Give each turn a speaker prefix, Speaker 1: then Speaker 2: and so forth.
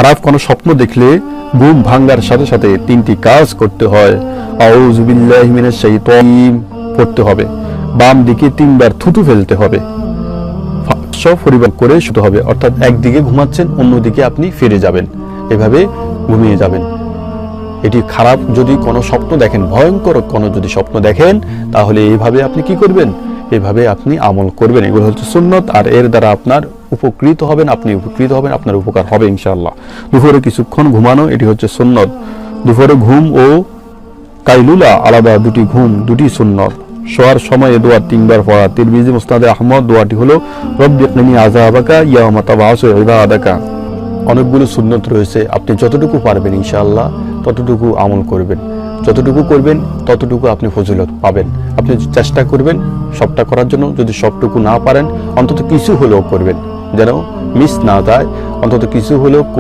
Speaker 1: খারাপ কোনো স্বপ্ন দেখলে ঘুম ভাঙ্গার সাথে সাথে 3টি কাজ করতে হয়। আউযু বিল্লাহি মিনাশ শাইতানির পড়তে হবে, বাম দিকে 3বার থুতু ফেলতে হবে, সব পরিবার করে শুতে হবে, অর্থাৎ একদিকে ঘুমাচ্ছেন অন্যদিকে আপনি ফিরে যাবেন, এভাবে ঘুমিয়ে যাবেন। এটি খারাপ যদি কোনো স্বপ্ন দেখেন, ভয়ঙ্কর কোনো যদি স্বপ্ন দেখেন, তাহলে এইভাবে আপনি কি করবেন, এভাবে আপনি আমল করবেন। এগুলো হচ্ছে সুন্নত, আর এর দ্বারা আপনার উপকৃত হবেন, আপনি উপকৃত হবেন, আপনার উপকার হবে ইনশাআল্লাহ। দুপুরে কিছুক্ষণ ঘুমানো, এটি হচ্ছে সুন্নত। দুপুরে ঘুম ও কাইলুলা আলাদা দুটি ঘুম, দুটি সুন্নত। শোয়ার সময় দোয়া 3বার পড়া। তিরমিজি মুসনাদে আহমদ দোয়াটি হলো রব্বি কিনি আযাবাকা ইয়াওমা তাবআসু ইবাদাকা। অনেকগুলো সুন্নত রয়েছে, আপনি যতটুকু পারবেন ইনশাআল্লাহ ততটুকু আমল করবেন, যতটুকু করবেন ততটুকু আপনি ফজিলত পাবেন। আপনি চেষ্টা করবেন সবটা করার জন্য, যদি সবটুকু না পারেন অন্তত কিছু হলেও করবেন, যেন মিস না যায়, অন্তত কিছু হলেও